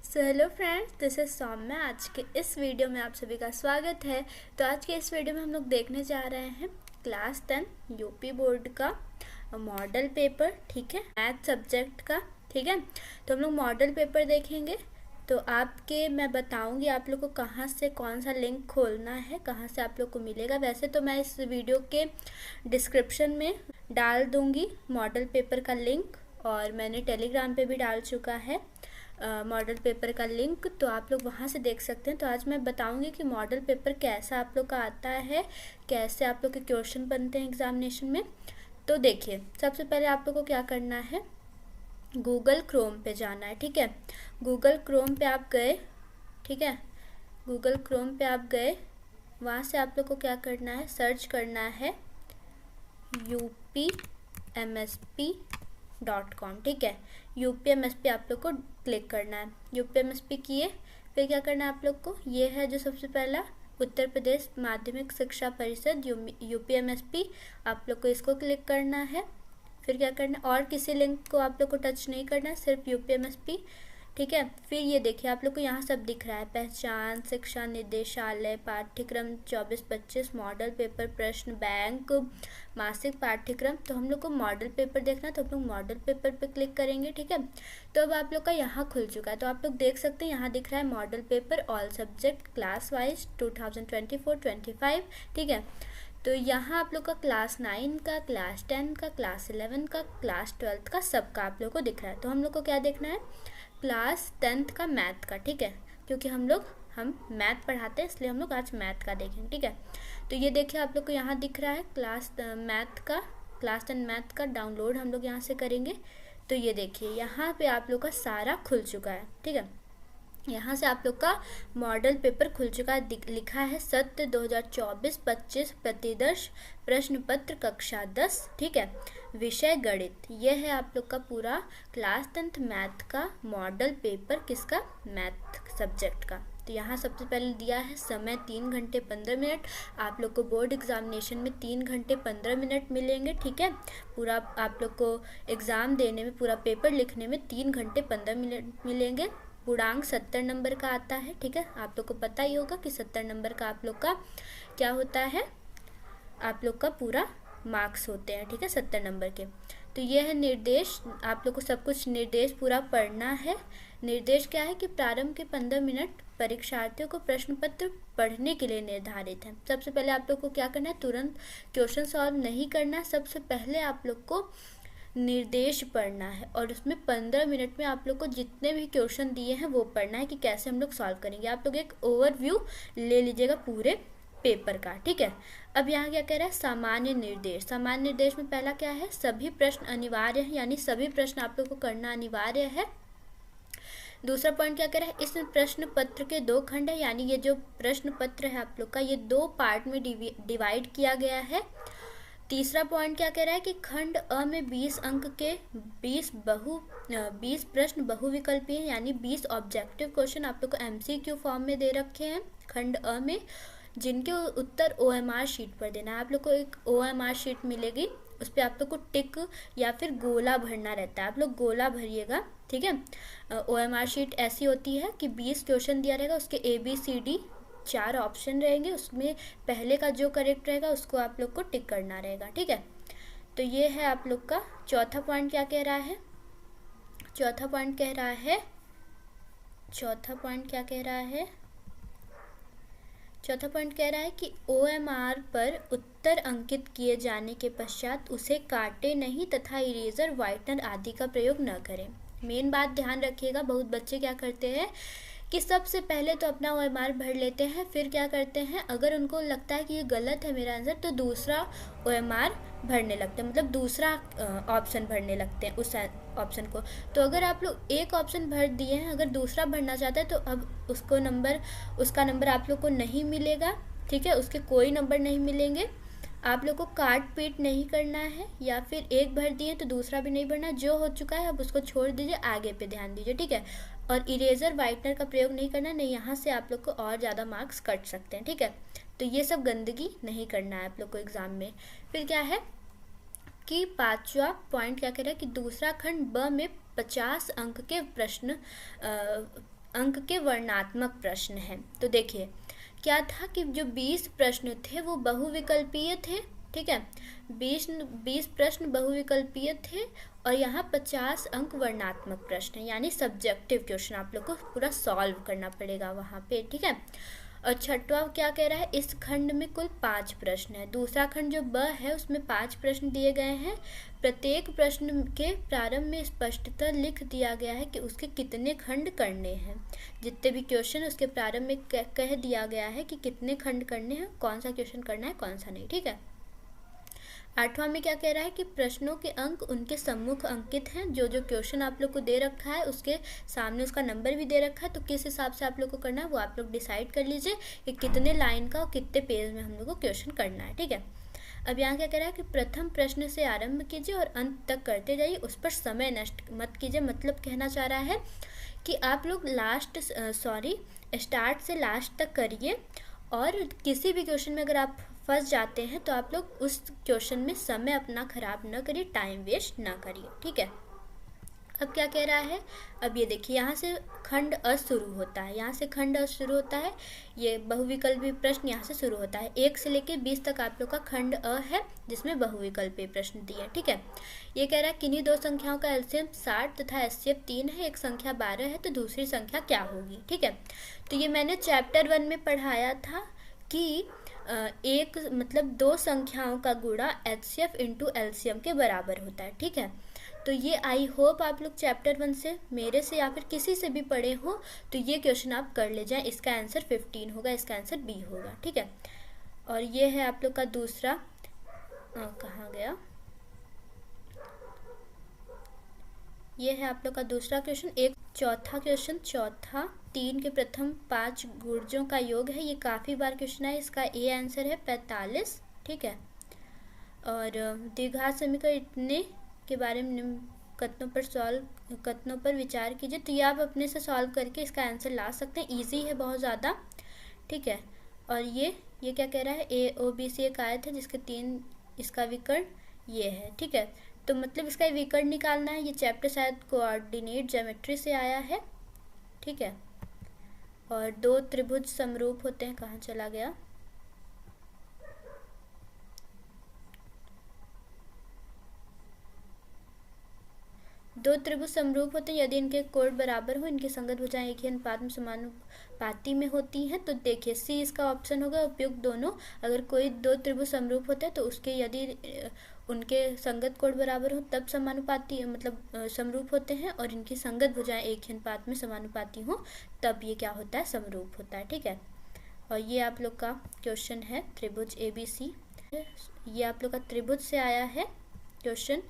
So hello friends, this is Saumya. आज के इस वीडियो में आप सभी का स्वागत है। तो आज के इस वीडियो में हम लोग देखने जा रहे हैं क्लास 10 यूपी बोर्ड का मॉडल पेपर, ठीक है, मैथ सब्जेक्ट का। ठीक है, तो हम लोग मॉडल पेपर देखेंगे। तो मैं बताऊंगी आप लोग को कहाँ से कौन सा लिंक खोलना है, कहाँ से आप लोग को मिलेगा। वैसे तो मैं इस वीडियो के डिस्क्रिप्शन में डाल दूंगी मॉडल पेपर का लिंक, और मैंने टेलीग्राम पे भी डाल चुका है मॉडल पेपर का लिंक, तो आप लोग वहाँ से देख सकते हैं। तो आज मैं बताऊंगी कि मॉडल पेपर कैसा आप लोग का आता है, कैसे आप लोग के क्वेश्चन बनते हैं एग्जामिनेशन में। तो देखिए, सबसे पहले आप लोग को क्या करना है, गूगल क्रोम पे जाना है। ठीक है, गूगल क्रोम पे आप गए, ठीक है, गूगल क्रोम पे आप गए, वहाँ से आप लोग को क्या करना है, सर्च करना है upmsp.com। ठीक है, यूपीएमएसपी आप लोग को क्लिक करना है। यूपीएमएसपी किए, फिर क्या करना है आप लोग को, ये है जो सबसे पहला उत्तर प्रदेश माध्यमिक शिक्षा परिषद यूपीएमएसपी, आप लोग को इसको क्लिक करना है। फिर क्या करना है, और किसी लिंक को आप लोग को टच नहीं करना है, सिर्फ यूपीएमएसपी। ठीक है, फिर ये देखिए आप लोग को यहाँ सब दिख रहा है, पहचान, शिक्षा निदेशालय, पाठ्यक्रम 24-25, मॉडल पेपर, प्रश्न बैंक, मासिक पाठ्यक्रम। तो हम लोग को मॉडल पेपर देखना है, तो हम लोग मॉडल पेपर पे क्लिक करेंगे। ठीक है, तो अब आप लोग का यहाँ खुल चुका है। तो आप लोग देख सकते हैं, यहाँ दिख रहा है model paper all subject class wise 2024-25। ठीक है, तो यहाँ आप लोग का क्लास 9 का, क्लास 10 का, क्लास 11 का, क्लास 12 का, सबका आप लोग को दिख रहा है। तो हम लोग को क्या देखना है, क्लास 10th का मैथ का। ठीक है, क्योंकि हम मैथ पढ़ाते हैं, इसलिए हम लोग आज मैथ का देखेंगे। ठीक है, तो ये देखिए आप लोग को यहाँ दिख रहा है क्लास 10 मैथ का डाउनलोड हम लोग यहाँ से करेंगे। तो ये देखिए यहाँ पे आप लोग का सारा खुल चुका है। ठीक है, यहाँ से आप लोग का मॉडल पेपर खुल चुका है, लिखा है सत्र 2024-25 प्रतिदर्श प्रश्न पत्र कक्षा 10। ठीक है, विषय गणित। यह है आप लोग का पूरा क्लास 10th मैथ का मॉडल पेपर, किसका, मैथ सब्जेक्ट का। तो यहाँ सबसे पहले दिया है समय 3 घंटे 15 मिनट। आप लोग को बोर्ड एग्जामिनेशन में 3 घंटे 15 मिनट मिलेंगे। ठीक है, पूरा आप लोग को एग्ज़ाम देने में, पूरा पेपर लिखने में 3 घंटे 15 मिनट मिलेंगे। पूर्णांक 70 नंबर का आता है। ठीक है, आप लोग को पता ही होगा कि 70 नंबर का आप लोग का क्या होता है, आप लोग का पूरा मार्क्स होते हैं। ठीक है, 70 नंबर के। तो ये है निर्देश, आप लोग को सब कुछ निर्देश पूरा पढ़ना है। निर्देश क्या है कि प्रारंभ के 15 मिनट परीक्षार्थियों को प्रश्न पत्र पढ़ने के लिए निर्धारित है। सबसे पहले आप लोग को क्या करना है, तुरंत क्वेश्चन सॉल्व नहीं करना। सबसे पहले आप लोग को निर्देश पढ़ना है, और उसमें 15 मिनट में आप लोग को जितने भी क्वेश्चन दिए हैं वो पढ़ना है कि कैसे हम लोग सॉल्व करेंगे। आप लोग एक ओवरव्यू ले लीजिएगा पूरे पेपर का। ठीक है, अब यहाँ क्या कह रहा है, सामान्य निर्देश। सामान्य निर्देश में पहला क्या है, सभी प्रश्न अनिवार्य है, यानी सभी प्रश्न आप लोग को करना अनिवार्य है। दूसरा पॉइंट क्या कह रहा है, इस प्रश्न पत्र के 2 खंड है, यानी ये जो प्रश्न पत्र है आप लोग का, ये 2 पार्ट में डिवाइड किया गया है। तीसरा पॉइंट क्या कह रहा है कि खंड अ में 20 अंक के 20 प्रश्न बहुविकल्पीय हैं, यानी 20 ऑब्जेक्टिव क्वेश्चन आप लोग को एमसीक्यू फॉर्म में दे रखे हैं खंड अ में, जिनके उत्तर ओएमआर शीट पर देना है। आप लोग को एक ओएमआर शीट मिलेगी, उस पर आप लोग को टिक या फिर गोला भरना रहता है, आप लोग गोला भरिएगा। ठीक है, ओएमआर शीट ऐसी होती है कि 20 क्वेश्चन दिया रहेगा, उसके ABCD 4 ऑप्शन रहेंगे, उसमें पहले का जो करेक्ट रहेगा उसको आप लोग को टिक करना रहेगा। ठीक है, तो ये है आप लोग का चौथा पॉइंट। क्या कह रहा है, चौथा पॉइंट क्या कह रहा है कि OMR पर उत्तर अंकित किए जाने के पश्चात उसे काटे नहीं तथा इरेजर, व्हाइटनर आदि का प्रयोग न करें। मेन बात ध्यान रखिएगा, बहुत बच्चे क्या करते हैं कि सबसे पहले तो अपना OMR भर लेते हैं, फिर क्या करते हैं, अगर उनको लगता है कि ये गलत है मेरा आंसर, तो दूसरा OMR भरने लगते हैं, मतलब दूसरा ऑप्शन भरने लगते हैं उस ऑप्शन को। तो अगर आप लोग एक ऑप्शन भर दिए हैं, अगर दूसरा भरना चाहते हैं तो अब उसका नंबर आप लोग को नहीं मिलेगा। ठीक है, उसके कोई नंबर नहीं मिलेंगे। आप लोग को काट पीट नहीं करना है, या फिर एक भर दिए तो दूसरा भी नहीं भरना, जो हो चुका है अब उसको छोड़ दीजिए, आगे पे ध्यान दीजिए। ठीक है, और इरेजर, व्हाइटनर का प्रयोग नहीं करना, नहीं यहाँ से आप लोग को और ज़्यादा मार्क्स कट सकते हैं। ठीक है, तो ये सब गंदगी नहीं करना है आप लोग को एग्ज़ाम में। फिर क्या है कि 5वां पॉइंट क्या कह रहा है कि दूसरा खंड ब में 50 अंक के प्रश्न अंक के वर्णनात्मक प्रश्न हैं। तो देखिए क्या था कि जो 20 प्रश्न थे वो बहुविकल्पीय थे, ठीक है, 20 प्रश्न बहुविकल्पीय थे और यहाँ 50 अंक वर्णनात्मक प्रश्न है, यानी सब्जेक्टिव क्वेश्चन आप लोग को पूरा सॉल्व करना पड़ेगा वहाँ पे, ठीक है। और छठवां क्या कह रहा है, इस खंड में कुल 5 प्रश्न है। दूसरा खंड जो ब है उसमें 5 प्रश्न दिए गए हैं। प्रत्येक प्रश्न के प्रारंभ में स्पष्टतः लिख दिया गया है कि उसके कितने खंड करने हैं। जितने भी क्वेश्चन उसके प्रारंभ में कह दिया गया है कि कितने खंड करने हैं, कौन सा क्वेश्चन करना है कौन सा नहीं, ठीक है। आठवां में क्या कह रहा है कि प्रश्नों के अंक उनके सम्मुख अंकित हैं। जो जो क्वेश्चन आप लोग को दे रखा है उसके सामने उसका नंबर भी दे रखा है, तो किस हिसाब से आप लोग को करना है वो आप लोग डिसाइड कर लीजिए कि कितने लाइन का और कितने पेज में हम लोग को क्वेश्चन करना है, ठीक है। अब यहाँ क्या कह रहा है कि प्रथम प्रश्न से आरंभ कीजिए और अंत तक करते जाइए, उस पर समय नष्ट मत कीजिए। मतलब कहना चाह रहा है कि आप लोग स्टार्ट से लास्ट तक करिए और किसी भी क्वेश्चन में अगर आप फंस जाते हैं तो आप लोग उस क्वेश्चन में समय अपना खराब न करिए, टाइम वेस्ट ना करिए, ठीक है। अब क्या कह रहा है, अब ये देखिए यहाँ से खंड अ शुरू होता है, यहाँ से खंड अ शुरू होता है, ये बहुविकल्पी प्रश्न यहाँ से शुरू होता है। 1 से लेकर 20 तक आप लोग का खंड अ है जिसमें बहुविकल्पी प्रश्न दिए, ठीक है। ये कह रहा है किन्हीं दो संख्याओं का एलसीएम 60 तथा एचसीएफ 3 है, एक संख्या 12 है, तो दूसरी संख्या क्या होगी, ठीक है। तो ये मैंने चैप्टर 1 में पढ़ाया था कि एक मतलब दो संख्याओं का गुणा एचसीएफ इंटू एलसीएम के बराबर होता है, ठीक है। तो ये आई होप आप लोग चैप्टर 1 से, मेरे से या फिर किसी से भी पढ़े हो, तो ये क्वेश्चन आप कर ले जाएं। इसका आंसर 15 होगा, इसका आंसर बी होगा, ठीक है। और ये है आप लोग का दूसरा, कहाँ गया, ये है आप लोग का दूसरा क्वेश्चन। एक चौथा क्वेश्चन, चौथा 3 के प्रथम 5 गुर्जों का योग है। ये काफ़ी बार क्वेश्चन है, इसका ए आंसर है 45, ठीक है। और द्विघात समीकरण इतने के बारे में कथनों पर विचार कीजिए। तो ये आप अपने से सॉल्व करके इसका आंसर ला सकते हैं, इजी है बहुत ज़्यादा, ठीक है। और ये क्या कह रहा है, ए ओ बी सी एक आयत है जिसके 3 इसका विकर्ण ये है, ठीक है। तो मतलब इसका विकर्ण निकालना है। ये चैप्टर शायद कोऑर्डिनेट ज्योमेट्री से आया है, ठीक है। और 2 त्रिभुज समरूप होते हैं, कहाँ चला गया, दो त्रिभुज समरूप होते हैं यदि इनके कोण बराबर हो, इनकी संगत भुजाएं एक ही अनुपात में समानुपाती में होती हैं। तो देखिए सी इसका ऑप्शन होगा, उपयुक्त दोनों। अगर कोई 2 त्रिभुज समरूप होते हैं तो उसके यदि उनके संगत कोण बराबर हो तब समानुपाती मतलब समरूप होते हैं, और इनकी संगत भुजाएं एक ही अनुपात में समानुपाती हो तब ये क्या होता है, समरूप होता है, ठीक है। और ये आप लोग का क्वेश्चन है त्रिभुज ABC, ये आप लोग का त्रिभुज से आया है क्वेश्चन।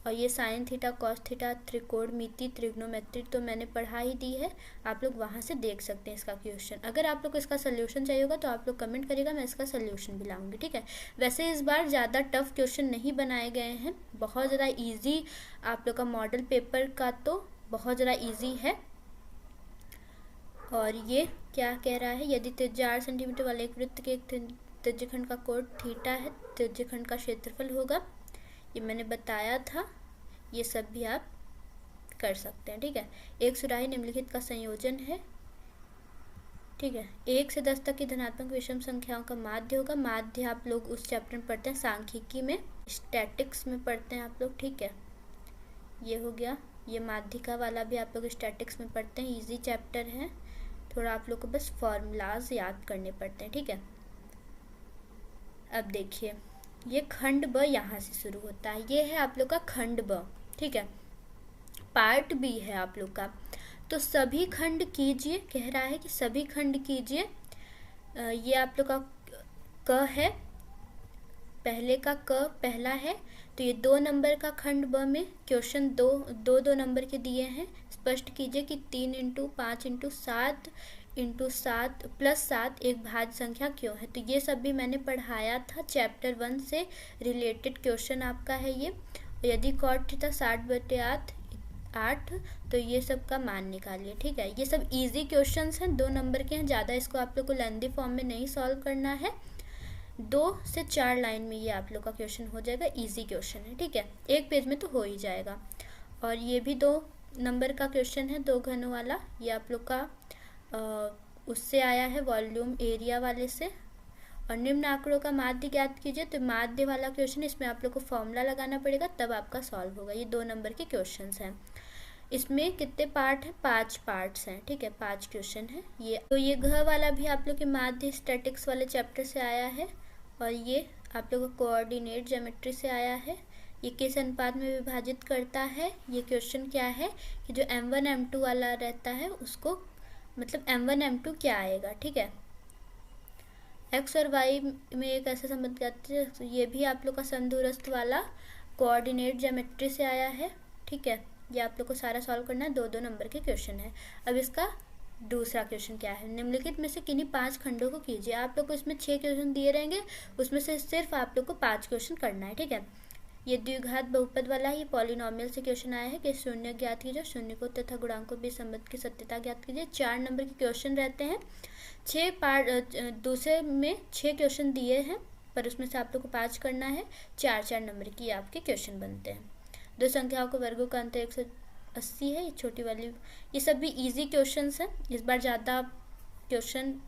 और ये साइन थीटा कॉस थीटा त्रिकोणमिति त्रिग्नोमेट्री तो मैंने पढ़ा ही दी है, आप लोग वहाँ से देख सकते हैं इसका क्वेश्चन। अगर आप लोग को इसका सोल्यूशन चाहिए होगा तो आप लोग कमेंट करिएगा, मैं इसका सोल्यूशन भी लाऊंगी, ठीक है। वैसे इस बार ज़्यादा टफ क्वेश्चन नहीं बनाए गए हैं, बहुत ज़्यादा ईजी आप लोग का मॉडल पेपर का तो बहुत ज़्यादा ईजी है। और ये क्या कह रहा है, यदि त्रिज्या 8 सेंटीमीटर वाले एक वृत्त के एक त्रिज्यखंड का कोण थीटा है, त्रिज्यखंड का क्षेत्रफल होगा, ये मैंने बताया था, ये सब भी आप कर सकते हैं, ठीक है। एक सुराही निम्नलिखित का संयोजन है, ठीक है। 1 से 10 तक की धनात्मक विषम संख्याओं का माध्य होगा। माध्य आप लोग उस चैप्टर में पढ़ते हैं, सांख्यिकी में, स्टैटिक्स में पढ़ते हैं आप लोग, ठीक है। ये हो गया, ये माध्यिका वाला भी आप लोग स्टैटिक्स में पढ़ते हैं, इजी चैप्टर है, थोड़ा आप लोग को बस फॉर्मूलाज याद करने पड़ते हैं, ठीक है। अब देखिए ये खंड ब यहाँ से शुरू होता है, ये है आप लोग का खंड ब, ठीक है। पार्ट बी है आप लोग का, तो सभी खंड कीजिए, कह रहा है कि सभी खंड कीजिए। ये आप लोग का क है, पहले का क पहला है, तो ये 2 नंबर का खंड ब में क्वेश्चन दो नंबर के दिए हैं। स्पष्ट कीजिए कि 3 × 5 × 7 × 7 + 7 एक भाज्य संख्या क्यों है। तो ये सब भी मैंने पढ़ाया था, चैप्टर 1 से रिलेटेड क्वेश्चन आपका है ये। यदि cot थीटा 60/8 तो ये सब का मान निकालिए, ठीक है। ये सब इजी क्वेश्चंस हैं, 2 नंबर के हैं, ज़्यादा इसको आप लोग को लेंथी फॉर्म में नहीं सॉल्व करना है। 2 से 4 लाइन में ये आप लोग का क्वेश्चन हो जाएगा, इजी क्वेश्चन है, ठीक है। एक पेज में तो हो ही जाएगा। और ये भी 2 नंबर का क्वेश्चन है 2 घनों वाला। ये आप लोग का उससे आया है, वॉल्यूम एरिया वाले से। और निम्न आंकड़ों का माध्य ज्ञात कीजिए। तो माध्य वाला क्वेश्चन, इसमें आप लोग को फॉर्मूला लगाना पड़ेगा तब आपका सॉल्व होगा। ये 2 नंबर के क्वेश्चंस हैं। इसमें कितने पार्ट हैं? 5 पार्ट्स हैं, ठीक है, 5 क्वेश्चन है ये। तो ये घ वाला भी आप लोग के माध्य स्टैटिक्स वाले चैप्टर से आया है। और ये आप लोग को कोऑर्डिनेट ज्योमेट्री से आया है। ये किस अनुपात में विभाजित करता है? ये क्वेश्चन क्या है कि जो m1 m2 वाला रहता है उसको, मतलब m1 m2 क्या आएगा, ठीक है। x और y में एक ऐसा संबंध कहते हैं, ये भी आप लोग का समदूरस्थ वाला कोऑर्डिनेट ज्योमेट्री से आया है, ठीक है। ये आप लोग को सारा सॉल्व करना है। 2-2 नंबर के क्वेश्चन है। अब इसका दूसरा क्वेश्चन क्या है? निम्नलिखित में से किन्हीं 5 खंडों को कीजिए। आप लोग को इसमें 6 क्वेश्चन दिए रहेंगे, उसमें से सिर्फ आप लोग को 5 क्वेश्चन करना है, ठीक है। ये द्विघात बहुपद वाला है। ये पॉलिनोमियल से क्वेश्चन आया है कि शून्य ज्ञात कीजिए, शून्य को तथा गुणांकों के बीच संबंध की सत्यता ज्ञात कीजिए। 4 नंबर के क्वेश्चन रहते हैं। 6 पार्ट, दूसरे में 6 क्वेश्चन दिए हैं, पर उसमें से आप लोग को 5 करना है। 4-4 नंबर की आपके क्वेश्चन बनते हैं। 2 संख्याओं को वर्गों का अंतर 180 है, ये छोटी वाली। ये सब भी ईजी क्वेश्चंस हैं। इस बार ज़्यादा क्वेश्चन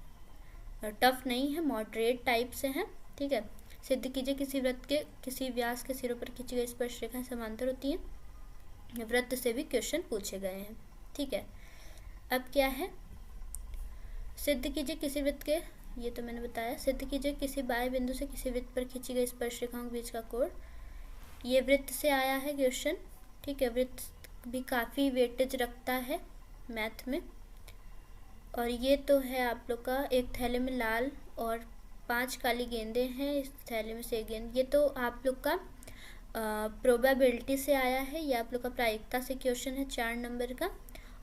टफ नहीं है, मॉडरेट टाइप से हैं, ठीक है। सिद्ध कीजिए किसी वृत्त के किसी व्यास के सिरों पर खींची गई स्पर्श रेखाएं समांतर होती हैं। वृत्त से भी क्वेश्चन पूछे गए हैं, ठीक है। अब क्या है? सिद्ध कीजिए किसी वृत्त के, ये तो मैंने बताया। सिद्ध कीजिए किसी बाह्य बिंदु से किसी वृत्त पर खींची गई स्पर्श रेखाओं के बीच का कोण। ये वृत्त से आया है क्वेश्चन, ठीक है। वृत्त भी काफ़ी वेटेज रखता है मैथ में। और ये तो है आप लोग का, एक थैले में लाल और 5 काली गेंदें हैं, इस थैले में से एक गेंद। ये तो आप लोग का प्रोबेबिलिटी से आया है। ये आप लोग का प्रायिकता से क्वेश्चन है 4 नंबर का।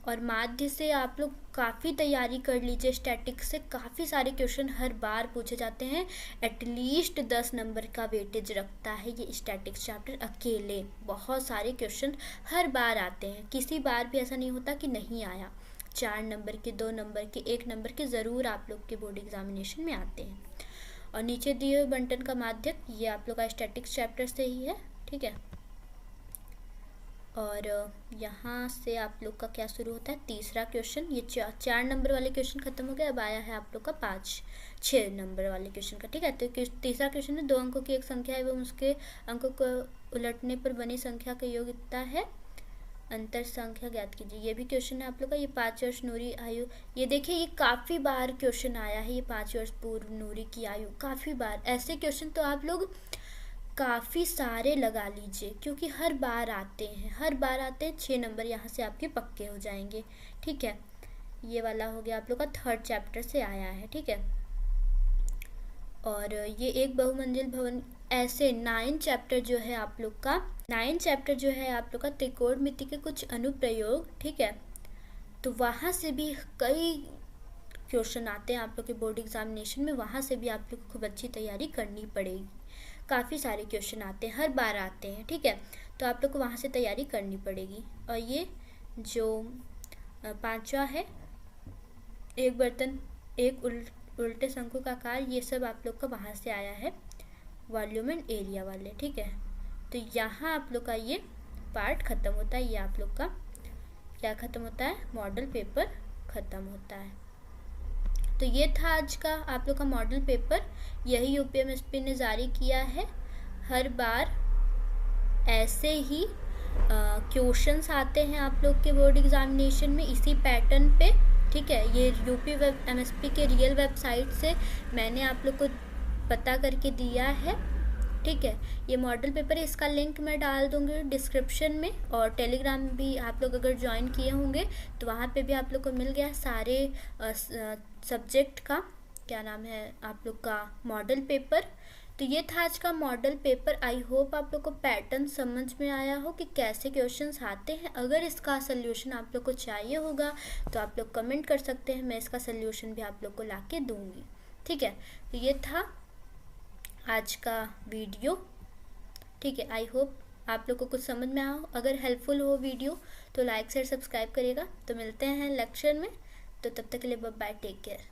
और माध्य से आप लोग काफ़ी तैयारी कर लीजिए। स्टैटिक्स से काफ़ी सारे क्वेश्चन हर बार पूछे जाते हैं। एटलीस्ट 10 नंबर का वेटेज रखता है ये स्टैटिक्स चैप्टर अकेले। बहुत सारे क्वेश्चन हर बार आते हैं, किसी बार भी ऐसा नहीं होता कि नहीं आया। 4 नंबर के, 2 नंबर के, 1 नंबर के ज़रूर आप लोग के बोर्ड एग्जामिनेशन में आते हैं। और नीचे दिए हुए बंटन का माध्यक, ये आप लोग का स्टैटिक्स चैप्टर से ही है, ठीक है। और यहाँ से आप लोग का क्या शुरू होता है? तीसरा क्वेश्चन। ये 4 नंबर वाले क्वेश्चन खत्म हो गए। अब आया है आप लोग का 5-6 नंबर वाले क्वेश्चन का, ठीक है। तो तीसरा क्वेश्चन है 2 अंकों की एक संख्या एवं उसके अंकों को उलटने पर बनी संख्या का योग इतना है, अंतर संख्या ज्ञात कीजिए। ये भी क्वेश्चन है आप लोग का। ये 5 वर्ष नूरी आयु, ये देखिए ये काफ़ी बार क्वेश्चन आया है। ये 5 वर्ष पूर्व नूरी की आयु, काफ़ी बार ऐसे क्वेश्चन तो आप लोग काफ़ी सारे लगा लीजिए, क्योंकि हर बार आते हैं, हर बार आते हैं। 6 नंबर यहाँ से आपके पक्के हो जाएंगे, ठीक है। ये वाला हो गया आप लोग का 3rd चैप्टर से आया है, ठीक है। और ये एक बहुमंजिल भवन, ऐसे 9 चैप्टर जो है आप लोग का, 9 चैप्टर जो है आप लोग का त्रिकोणमिति के कुछ अनुप्रयोग, ठीक है। तो वहाँ से भी कई क्वेश्चन आते हैं आप लोग के बोर्ड एग्जामिनेशन में। वहाँ से भी आप लोग को खूब अच्छी तैयारी करनी पड़ेगी। काफ़ी सारे क्वेश्चन आते हैं, हर बार आते हैं, ठीक है। तो आप लोग को वहाँ से तैयारी करनी पड़ेगी। और ये जो 5वां है, एक बर्तन एक उल्टे शंकु का आकार, ये सब आप लोग का वहाँ से आया है, वॉल्यूम एंड एरिया वाले, ठीक है। तो यहाँ आप लोग का ये पार्ट ख़त्म होता है। ये आप लोग का क्या ख़त्म होता है? मॉडल पेपर ख़त्म होता है। तो ये था आज का आप लोग का मॉडल पेपर। यही यूपीएमएसपी ने जारी किया है। हर बार ऐसे ही क्वेश्चंस आते हैं आप लोग के बोर्ड एग्जामिनेशन में इसी पैटर्न पे, ठीक है। ये यूपीएमएसपी के रियल वेबसाइट से मैंने आप लोग को पता करके दिया है, ठीक है। ये मॉडल पेपर है, इसका लिंक मैं डाल दूँगी डिस्क्रिप्शन में। और टेलीग्राम भी आप लोग अगर ज्वाइन किए होंगे तो वहाँ पे भी आप लोग को मिल गया सारे सब्जेक्ट का, क्या नाम है आप लोग का, मॉडल पेपर। तो ये था आज का मॉडल पेपर। आई होप आप लोग को पैटर्न समझ में आया हो कि कैसे क्वेश्चंस आते हैं। अगर इसका सोल्यूशन आप लोग को चाहिए होगा तो आप लोग कमेंट कर सकते हैं, मैं इसका सोल्यूशन भी आप लोग को ला के दूँगी, ठीक है। तो ये था आज का वीडियो, ठीक है। आई होप आप लोग को कुछ समझ में आया हो। अगर हेल्पफुल हो वीडियो तो लाइक शेयर सब्सक्राइब करिएगा। तो मिलते हैं लेक्चर में, तो तब तक के लिए बाय बाय, टेक केयर।